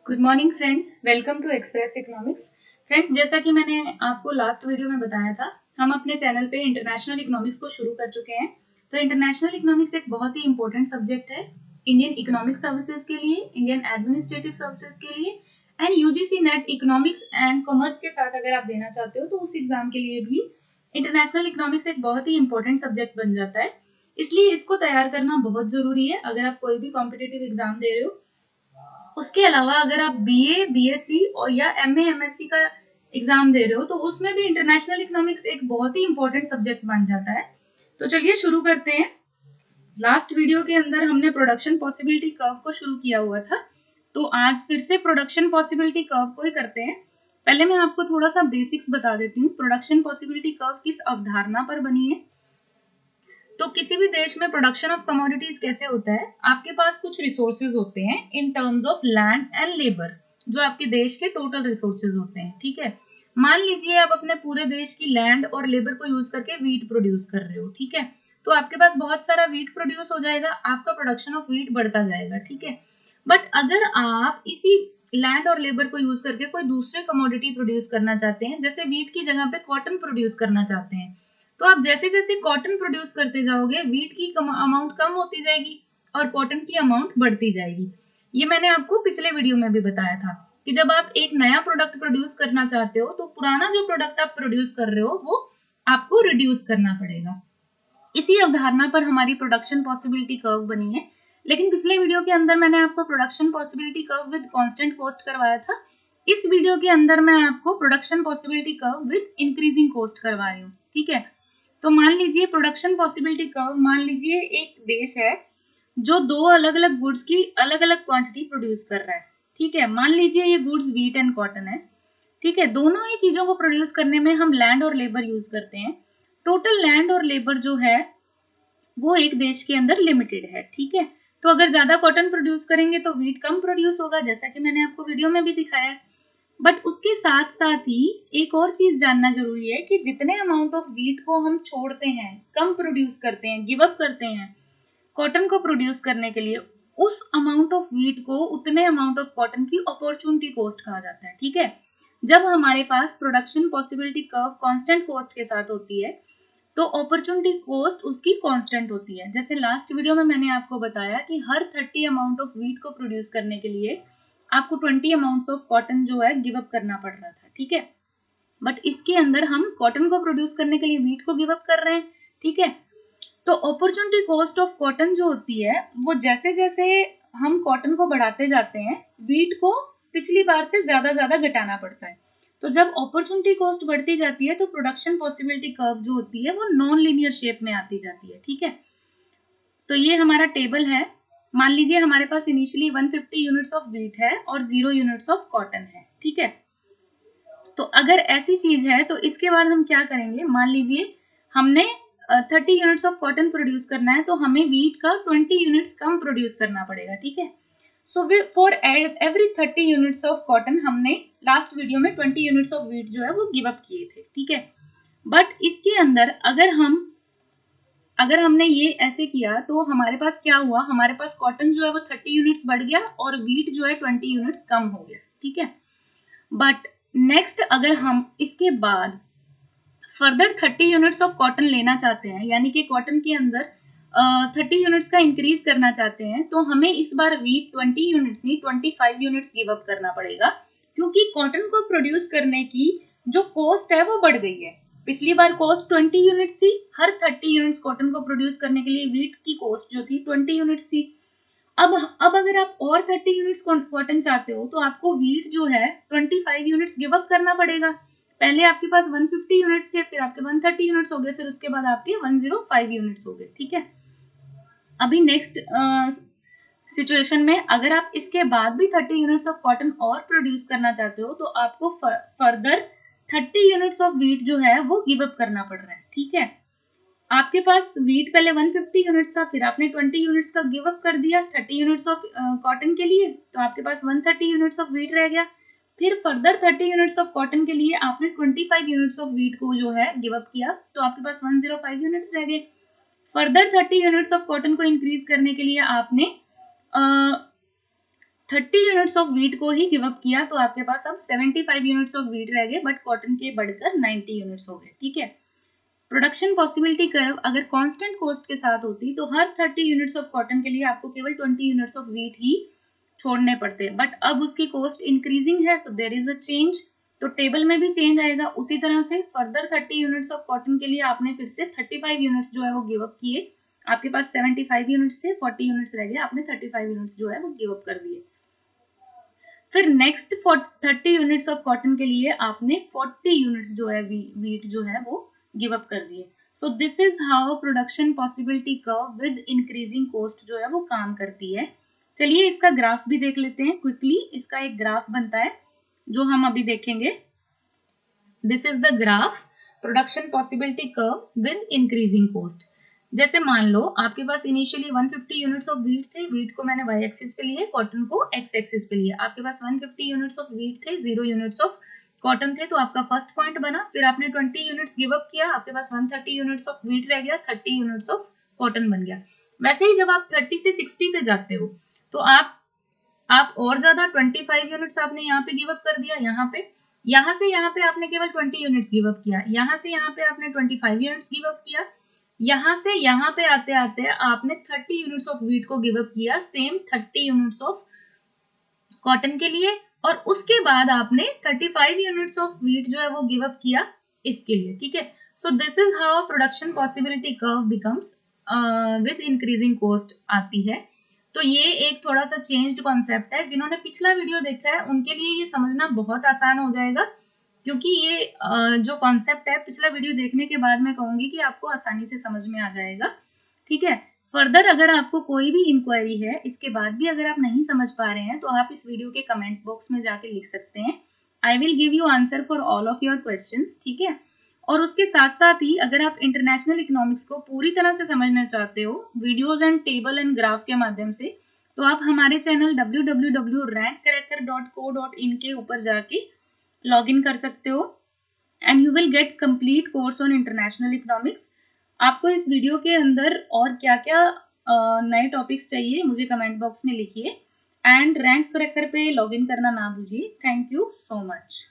Good morning friends, welcome to express economics. Friends, जैसा कि मैंने आपको लास्ट वीडियो में बताया था, हम अपने चैनल पे इंटरनेशनल इकोनॉमिक्स को शुरू कर चुके हैं। तो इंटरनेशनल इकोनॉमिक्स एक बहुत ही इंपॉर्टेंट सब्जेक्ट है इंडियन इकोनॉमिक सर्विसेज के लिए, इंडियन एडमिनिस्ट्रेटिव सर्विसेज के लिए and UGC net economics and commerce के साथ अगर आप देना चाहते हो तो उस एग्जाम के लिए भी इंटरनेशनल इकोनॉमिक्स एक बहुत ही इंपॉर्टेंट सब्जेक्ट बन जाता है। इसलिए इसको तैयार करना बहुत जरूरी है अगर आप कोई भी कॉम्पिटेटिव एग्जाम दे रहे हो। उसके अलावा अगर आप बीए, बीएससी और या एमए, एमएससी का एग्जाम दे रहे हो तो उसमें भी इंटरनेशनल इकोनॉमिक्स एक बहुत ही इंपॉर्टेंट सब्जेक्ट बन जाता है। तो चलिए शुरू करते हैं। लास्ट वीडियो के अंदर हमने प्रोडक्शन पॉसिबिलिटी कर्व को शुरू किया हुआ था, तो आज फिर से प्रोडक्शन पॉसिबिलिटी कर्व को ही करते हैं। पहले मैं आपको थोड़ा सा बेसिक्स बता देती हूँ। प्रोडक्शन पॉसिबिलिटी कर्व किस अवधारणा पर बनी है। तो किसी भी देश में प्रोडक्शन ऑफ कमोडिटीज कैसे होता है, आपके पास कुछ रिसोर्सेज होते हैं in terms of land and labour, जो आपके देश के टोटल रिसोर्सेज होते हैं। ठीक है, मान लीजिए आप अपने पूरे देश की लैंड और लेबर को यूज करके वीट प्रोड्यूस कर रहे हो। ठीक है, तो आपके पास बहुत सारा वीट प्रोड्यूस हो जाएगा, आपका प्रोडक्शन ऑफ वीट बढ़ता जाएगा। ठीक है, बट अगर आप इसी लैंड और लेबर को यूज करके कोई दूसरे कमोडिटी प्रोड्यूस करना चाहते हैं, जैसे वीट की जगह पे कॉटन प्रोड्यूस करना चाहते हैं, तो आप जैसे जैसे कॉटन प्रोड्यूस करते जाओगे वीट की अमाउंट कम होती जाएगी और कॉटन की अमाउंट बढ़ती जाएगी। ये मैंने आपको पिछले वीडियो में भी बताया था कि जब आप एक नया प्रोडक्ट प्रोड्यूस करना चाहते हो तो पुराना जो प्रोडक्ट आप प्रोड्यूस कर रहे हो वो आपको रिड्यूस करना पड़ेगा। इसी अवधारणा पर हमारी प्रोडक्शन पॉसिबिलिटी कर्व बनी है। लेकिन पिछले वीडियो के अंदर मैंने आपको production possibility curve with constant cost करवाया था। इस वीडियो के अंदर मैं आपको production possibility curve with increasing cost करवा रही हूँ। ठीक है, तो मान लीजिए प्रोडक्शन पॉसिबिलिटी कर्व, मान लीजिए एक देश है जो दो अलग अलग गुड्स की अलग अलग क्वांटिटी प्रोड्यूस कर रहा है। ठीक है, मान लीजिए ये गुड्स वीट एंड कॉटन है। ठीक है, दोनों ही चीजों को प्रोड्यूस करने में हम लैंड और लेबर यूज करते हैं। टोटल लैंड और लेबर जो है वो एक देश के अंदर लिमिटेड है। ठीक है, तो अगर ज्यादा कॉटन प्रोड्यूस करेंगे तो वीट कम प्रोड्यूस होगा, जैसा कि मैंने आपको वीडियो में भी दिखाया है। बट उसके साथ साथ ही एक और चीज जानना जरूरी है कि जितने अमाउंट ऑफ वीट को हम छोड़ते हैं, कम प्रोड्यूस करते हैं, गिव अप करते हैं कॉटन को प्रोड्यूस करने के लिए, उस अमाउंट ऑफ वीट को, उतने अमाउंट ऑफ कॉटन की अपॉर्चुनिटी कॉस्ट कहा जाता है। ठीक है, जब हमारे पास production possibility curve constant cost के साथ होती है तो अपॉर्चुनिटी कॉस्ट उसकी कांस्टेंट होती है। जैसे लास्ट वीडियो में मैंने आपको बताया कि हर 30 अमाउंट ऑफ वीट को प्रोड्यूस करने के लिए आपको 20 अमाउंट्स ऑफ कॉटन जो है गिव अप करना पड़ रहा था। ठीक है, बट इसके अंदर हम कॉटन को प्रोड्यूस करने के लिए वीट को गिव अप कर रहे हैं। ठीक है, तो अपॉर्चुनिटी कॉस्ट ऑफ कॉटन जो होती है वो जैसे जैसे हम कॉटन को बढ़ाते जाते हैं, वीट को पिछली बार से ज्यादा घटाना पड़ता है। तो जब अपॉर्चुनिटी कॉस्ट बढ़ती जाती है तो प्रोडक्शन पॉसिबिलिटी कर्व जो होती है वो नॉन लीनियर शेप में आती जाती है। ठीक है, तो ये हमारा टेबल है। मान लीजिए हमारे पास इनिशियली 150 यूनिट्स ऑफ वीट है और 0 यूनिट्स ऑफ कॉटन है। ठीक है, तो अगर ऐसी चीज है तो इसके बाद हम क्या करेंगे, मान लीजिए हमने 30 यूनिट्स ऑफ कॉटन प्रोड्यूस करना है तो हमें वीट का 20 यूनिट्स कम प्रोड्यूस करना पड़ेगा। ठीक है, so for every 30 units of cotton हमने लास्ट वीडियो में 20 यूनिट्स ऑफ वीट जो है वो गिव अप किए थे। ठीक है, बट इसके अंदर अगर हमने ये ऐसे किया तो हमारे पास क्या हुआ, हमारे पास कॉटन जो है वो 30 यूनिट्स बढ़ गया और वीट जो है 20 यूनिट्स कम हो गया। ठीक है, बट नेक्स्ट अगर हम इसके बाद फर्दर 30 यूनिट्स ऑफ कॉटन लेना चाहते हैं, यानी कि कॉटन के अंदर 30 यूनिट्स का इंक्रीज करना चाहते हैं, तो हमें इस बार वीट 20 यूनिट्स नहीं 25 यूनिट्स गिव अप करना पड़ेगा, क्योंकि कॉटन को प्रोड्यूस करने की जो कॉस्ट है वो बढ़ गई है। पिछली बार कॉस्ट 20 यूनिट्स थी, हर 30 यूनिट्स कॉटन को प्रोड्यूस करने के लिए वीट की कॉस्ट जो थी 20 यूनिट्स थी। अब अगर आप और 30 यूनिट्स कॉटन चाहते हो तो आपको वीट जो है 25 यूनिट्स गिव अप करना पड़ेगा। पहले आपके पास 150 यूनिट्स थे, फिर आपके 130 यूनिट्स हो गए, फिर उसके बाद आपके 105 यूनिट्स हो गए। ठीक है, अभी नेक्स्ट सिचुएशन में अगर आप इसके बाद भी 30 यूनिट्स ऑफ कॉटन और प्रोड्यूस करना चाहते हो तो आपको फर्दर 30 यूनिट्स ऑफ वीट जो है वो गिव अप करना पड़ रहा है। ठीक है, आपके पास वीट पहले 150 यूनिट्स था, फिर आपने 20 यूनिट्स का गिव अप कर दिया 30 यूनिट्स ऑफ कॉटन के लिए, तो आपके पास 130 यूनिट्स ऑफ वीट रह गया। फिर फर्दर 30 यूनिट्स ऑफ कॉटन के लिए आपने 25 यूनिट्स ऑफ वीट को जो है गिव अप किया, तो आपके पास 105 यूनिट्स रह गए। फर्दर 30 यूनिट्स ऑफ कॉटन को इंक्रीज करने के लिए आपने 30 यूनिट्स ऑफ वीट को ही गिव अप किया, तो आपके पास अब 75 यूनिट्स ऑफ वीट रह गए, बट कॉटन के बढ़कर 90 यूनिट्स हो गए। ठीक है, प्रोडक्शन पॉसिबिलिटी कर्व अगर कांस्टेंट कॉस्ट के साथ होती तो हर 30 यूनिट्स ऑफ कॉटन के लिए आपको केवल 20 यूनिट्स ऑफ वीट ही छोड़ने पड़ते, बट अब उसकी कॉस्ट इंक्रीजिंग है तो देयर इज अ चेंज, तो टेबल में भी चेंज आएगा। उसी तरह से फर्दर 30 यूनिट्स ऑफ कॉटन के लिए आपने फिर से 35 यूनिट्स जो है वो गिव अप किए, आपके पास 75 यूनिट्स थे, 40 यूनिट्स रह गए, आपने 35 यूनिट्स जो है वो गिव अप कर दिए। फिर नेक्स्ट 30 यूनिट्स ऑफ कॉटन के लिए आपने 40 यूनिट्स जो है वीट जो है वो गिव अप कर दिए। So this is how production possibility curve with increasing cost जो है वो काम करती है। चलिए इसका ग्राफ भी देख लेते हैं क्विकली। इसका एक ग्राफ बनता है जो हम अभी देखेंगे। This is the graph production possibility curve with increasing cost. जैसे मान लो आपके पास इनिशियली 150 यूनिट्स ऑफ वीट थे, वीट को मैंने वाई एक्सिस पे लिए, कॉटन को एक्स एक्सिस पे लिया। आपके पास 150 यूनिट्स ऑफ वीट थे, 0 यूनिट्स ऑफ कॉटन थे, तो आपका फर्स्ट पॉइंट बना। फिर आपने 20 यूनिट्स गिव अप किया, आपके पास 130 यूनिट्स ऑफ वीट रह गया, 30 यूनिट्स ऑफ कॉटन बन गया। वैसे ही जब आप 30 से 60 पे जाते हो तो आप और ज्यादा 25 यूनिट्स आपने यहाँ पे गिव अप कर दिया, यहाँ से यहाँ पे आपने केवल 20 यूनिट्स गिव अप किया, यहाँ से यहाँ पे आपने 25 यूनिट्स गिव अप किया, यहाँ से यहाँ पे आते आते आपने 30 यूनिट्स ऑफ वीट को गिव अप किया, सेम 30 यूनिट्स ऑफ कॉटन के लिए, और उसके बाद आपने 35 यूनिट्स ऑफ वीट जो है वो गिव अप किया इसके लिए। ठीक है, so this is how production possibility curve becomes with increasing cost आती है। तो ये एक थोड़ा सा चेंज्ड कॉन्सेप्ट है। जिन्होंने पिछला वीडियो देखा है उनके लिए ये समझना बहुत आसान हो जाएगा, क्योंकि ये जो कॉन्सेप्ट है पिछला वीडियो देखने के बाद मैं कहूंगी कि आपको आसानी से समझ में आ जाएगा। ठीक है, फर्दर अगर आपको कोई भी इंक्वायरी है, इसके बाद भी अगर आप नहीं समझ पा रहे हैं, तो आप इस वीडियो के कमेंट बॉक्स में जाके लिख सकते हैं। I will give you answer for all of your questions. ठीक है, और उसके साथ साथ ही अगर आप इंटरनेशनल इकोनॉमिक्स को पूरी तरह से समझना चाहते हो videos and table and graph के माध्यम से, तो आप हमारे चैनल www.rankcracker.co.in के ऊपर जाके लॉग इन कर सकते हो and you will get complete course on international economics. आपको इस वीडियो के अंदर और क्या क्या नए टॉपिक्स चाहिए मुझे कमेंट बॉक्स में लिखिए, एंड रैंक क्रैकर पे लॉग इन करना ना भूलिए। Thank you so much.